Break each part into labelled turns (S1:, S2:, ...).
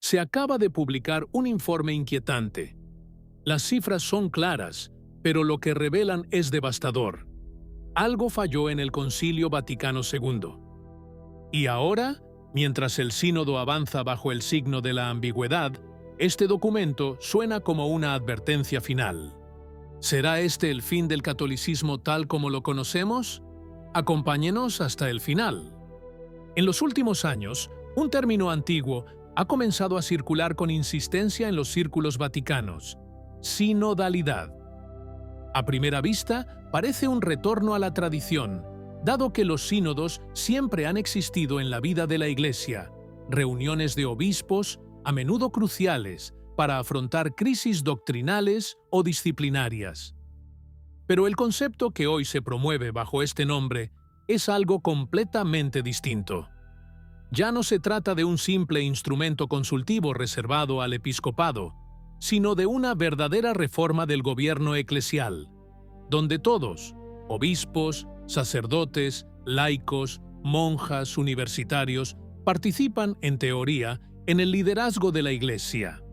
S1: Se acaba de publicar un informe inquietante. Las cifras son claras, pero lo que revelan es devastador. Algo falló en el Concilio Vaticano II. Y ahora, mientras el sínodo avanza bajo el signo de la ambigüedad, este documento suena como una advertencia final. ¿Será este el fin del catolicismo tal como lo conocemos? Acompáñenos hasta el final. En los últimos años, un término antiguo ha comenzado a circular con insistencia en los círculos vaticanos: sinodalidad. A primera vista, parece un retorno a la tradición, dado que los sínodos siempre han existido en la vida de la Iglesia, reuniones de obispos, a menudo cruciales, para afrontar crisis doctrinales o disciplinarias. Pero el concepto que hoy se promueve bajo este nombre es algo completamente distinto. Ya no se trata de un simple instrumento consultivo reservado al episcopado, sino de una verdadera reforma del gobierno eclesial, donde todos, obispos, sacerdotes, laicos, monjas, universitarios, participan, en teoría, en el liderazgo de la Iglesia.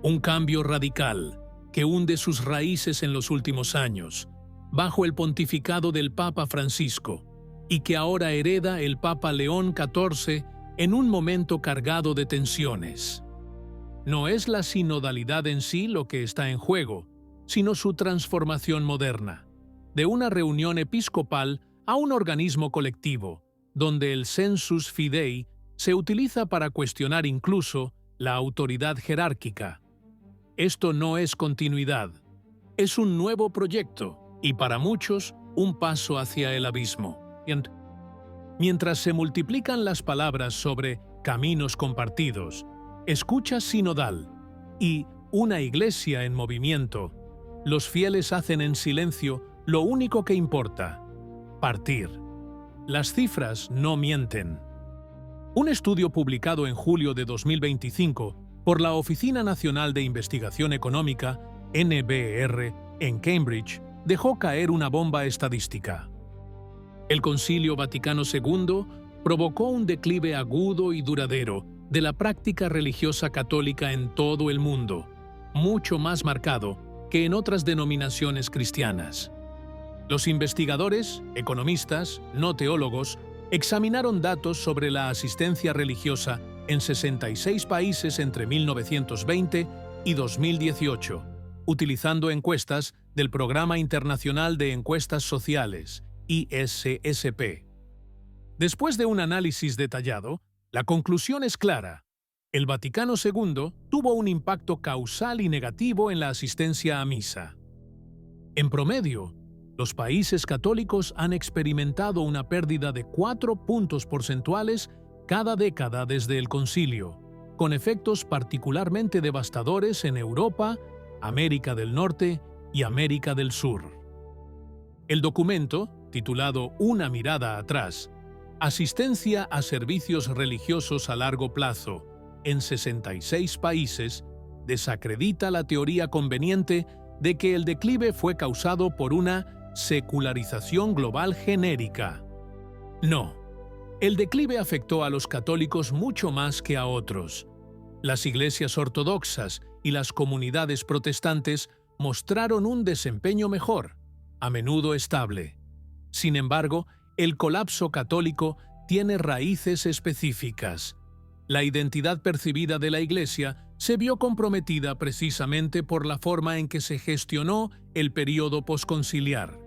S1: Un cambio radical que hunde sus raíces en los últimos años, bajo el pontificado del Papa Francisco, y que ahora hereda el Papa León XIV en un momento cargado de tensiones. No es la sinodalidad en sí lo que está en juego, sino su transformación moderna, de una reunión episcopal a un organismo colectivo, donde el sensus fidei se utiliza para cuestionar incluso la autoridad jerárquica. Esto no es continuidad, es un nuevo proyecto y para muchos un paso hacia el abismo. Mientras se multiplican las palabras sobre caminos compartidos, escucha sinodal y una iglesia en movimiento, los fieles hacen en silencio lo único que importa: partir. Las cifras no mienten. Un estudio publicado en julio de 2025 por la Oficina Nacional de Investigación Económica, NBR, en Cambridge, dejó caer una bomba estadística. El Concilio Vaticano II provocó un declive agudo y duradero de la práctica religiosa católica en todo el mundo, mucho más marcado que en otras denominaciones cristianas. Los investigadores, economistas, no teólogos, examinaron datos sobre la asistencia religiosa en 66 países entre 1920 y 2018, utilizando encuestas del Programa Internacional de Encuestas Sociales, ISSP. Después de un análisis detallado, la conclusión es clara: el Vaticano II tuvo un impacto causal y negativo en la asistencia a misa. En promedio, los países católicos han experimentado una pérdida de 4 puntos porcentuales cada década desde el concilio, con efectos particularmente devastadores en Europa, América del Norte y América del Sur. El documento, titulado Una mirada atrás, Asistencia a servicios religiosos a largo plazo en 66 países, desacredita la teoría conveniente de que el declive fue causado por una secularización global genérica. No, el declive afectó a los católicos mucho más que a otros. Las iglesias ortodoxas y las comunidades protestantes mostraron un desempeño mejor, a menudo estable. Sin embargo, el colapso católico tiene raíces específicas. La identidad percibida de la Iglesia se vio comprometida precisamente por la forma en que se gestionó el período posconciliar.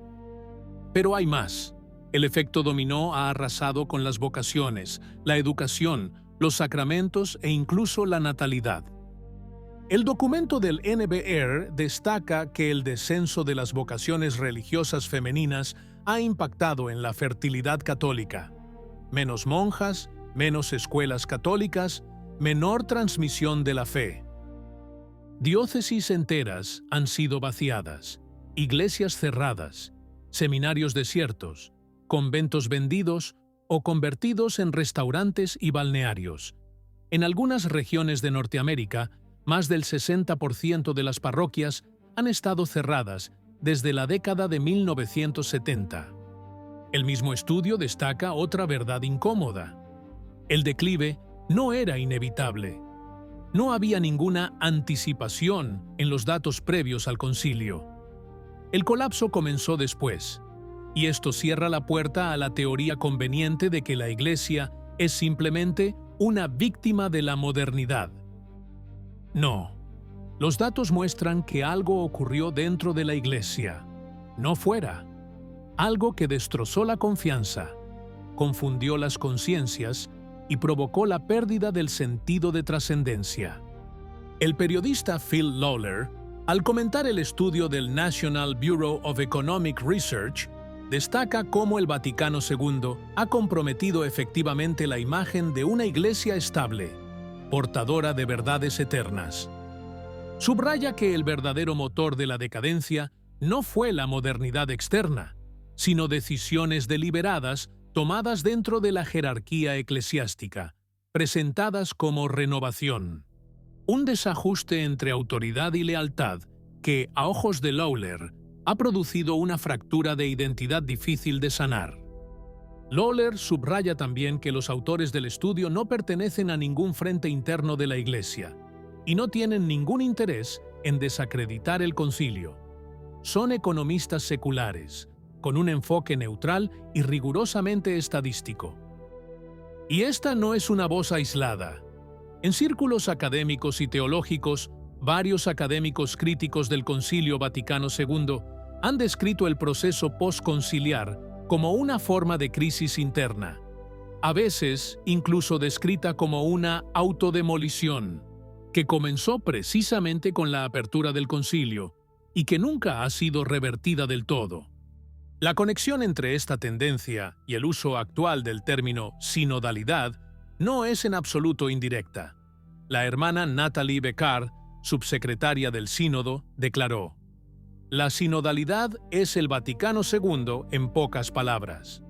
S1: Pero hay más. El efecto dominó ha arrasado con las vocaciones, la educación, los sacramentos e incluso la natalidad. El documento del NBR destaca que el descenso de las vocaciones religiosas femeninas ha impactado en la fertilidad católica. Menos monjas, menos escuelas católicas, menor transmisión de la fe. Diócesis enteras han sido vaciadas, iglesias cerradas, seminarios desiertos, conventos vendidos o convertidos en restaurantes y balnearios. En algunas regiones de Norteamérica, más del 60% de las parroquias han estado cerradas desde la década de 1970. El mismo estudio destaca otra verdad incómoda. El declive no era inevitable. No había ninguna anticipación en los datos previos al concilio. El colapso comenzó después, y esto cierra la puerta a la teoría conveniente de que la Iglesia es simplemente una víctima de la modernidad. No. Los datos muestran que algo ocurrió dentro de la Iglesia, no fuera. Algo que destrozó la confianza, confundió las conciencias y provocó la pérdida del sentido de trascendencia. El periodista Phil Lawler, al comentar el estudio del National Bureau of Economic Research, destaca cómo el Vaticano II ha comprometido efectivamente la imagen de una iglesia estable, portadora de verdades eternas. Subraya que el verdadero motor de la decadencia no fue la modernidad externa, sino decisiones deliberadas tomadas dentro de la jerarquía eclesiástica, presentadas como renovación. Un desajuste entre autoridad y lealtad que, a ojos de Lawler, ha producido una fractura de identidad difícil de sanar. Lawler subraya también que los autores del estudio no pertenecen a ningún frente interno de la Iglesia y no tienen ningún interés en desacreditar el concilio. Son economistas seculares, con un enfoque neutral y rigurosamente estadístico. Y esta no es una voz aislada. En círculos académicos y teológicos, varios académicos críticos del Concilio Vaticano II han descrito el proceso postconciliar como una forma de crisis interna, a veces incluso descrita como una autodemolición, que comenzó precisamente con la apertura del concilio y que nunca ha sido revertida del todo. La conexión entre esta tendencia y el uso actual del término sinodalidad no es en absoluto indirecta. La hermana Natalie Becard, subsecretaria del Sínodo, declaró: «La sinodalidad es el Vaticano II en pocas palabras».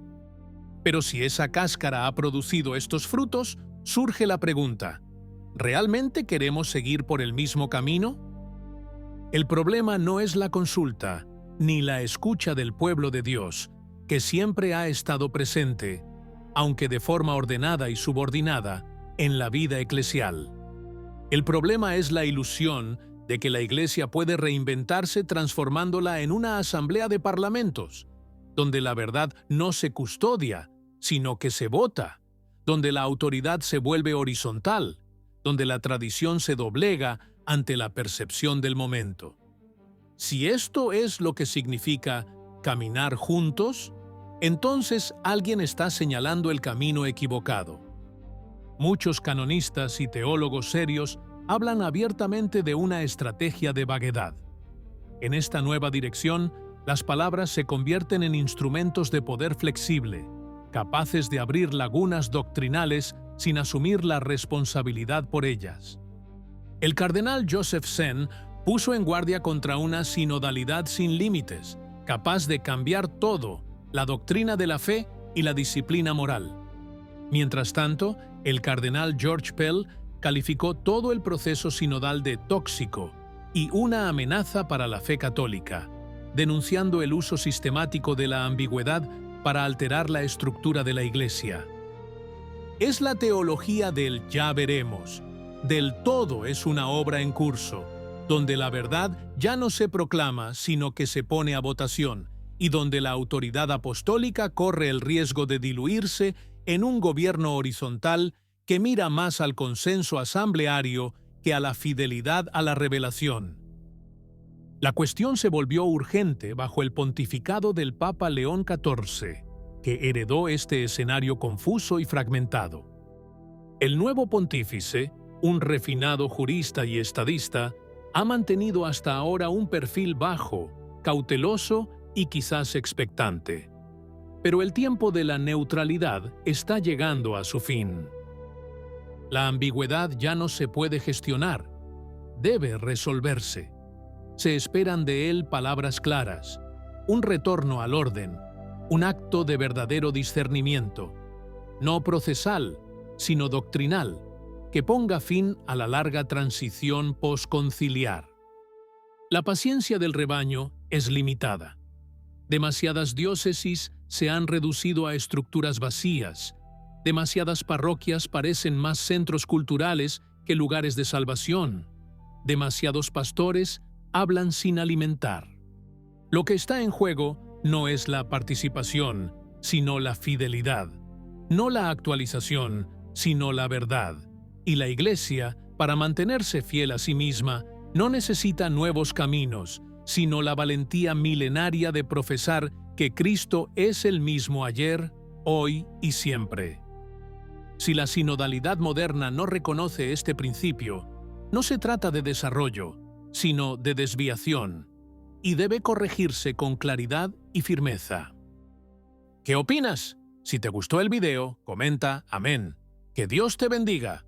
S1: Pero si esa cáscara ha producido estos frutos, surge la pregunta: ¿realmente queremos seguir por el mismo camino? El problema no es la consulta, ni la escucha del pueblo de Dios, que siempre ha estado presente, aunque de forma ordenada y subordinada, en la vida eclesial. El problema es la ilusión de que la Iglesia puede reinventarse transformándola en una asamblea de parlamentos, donde la verdad no se custodia, sino que se vota, donde la autoridad se vuelve horizontal, donde la tradición se doblega ante la percepción del momento. Si esto es lo que significa caminar juntos, entonces alguien está señalando el camino equivocado. Muchos canonistas y teólogos serios hablan abiertamente de una estrategia de vaguedad. En esta nueva dirección, las palabras se convierten en instrumentos de poder flexible, capaces de abrir lagunas doctrinales sin asumir la responsabilidad por ellas. El cardenal Joseph Zen puso en guardia contra una sinodalidad sin límites, capaz de cambiar todo, la doctrina de la fe y la disciplina moral. Mientras tanto, el cardenal George Pell calificó todo el proceso sinodal de tóxico y una amenaza para la fe católica, denunciando el uso sistemático de la ambigüedad para alterar la estructura de la Iglesia. Es la teología del ya veremos, del todo es una obra en curso, donde la verdad ya no se proclama sino que se pone a votación, y donde la autoridad apostólica corre el riesgo de diluirse en un gobierno horizontal que mira más al consenso asambleario que a la fidelidad a la revelación. La cuestión se volvió urgente bajo el pontificado del Papa León XIV, que heredó este escenario confuso y fragmentado. El nuevo pontífice, un refinado jurista y estadista, ha mantenido hasta ahora un perfil bajo, cauteloso y quizás expectante. Pero el tiempo de la neutralidad está llegando a su fin. La ambigüedad ya no se puede gestionar, debe resolverse. Se esperan de él palabras claras, un retorno al orden, un acto de verdadero discernimiento, no procesal, sino doctrinal, que ponga fin a la larga transición posconciliar. La paciencia del rebaño es limitada. Demasiadas diócesis se han reducido a estructuras vacías, demasiadas parroquias parecen más centros culturales que lugares de salvación. Demasiados pastores hablan sin alimentar. Lo que está en juego no es la participación, sino la fidelidad. No la actualización, sino la verdad. Y la Iglesia, para mantenerse fiel a sí misma, no necesita nuevos caminos, sino la valentía milenaria de profesar que Cristo es el mismo ayer, hoy y siempre. Si la sinodalidad moderna no reconoce este principio, no se trata de desarrollo, sino de desviación, y debe corregirse con claridad y firmeza. ¿Qué opinas? Si te gustó el video, comenta amén. Que Dios te bendiga.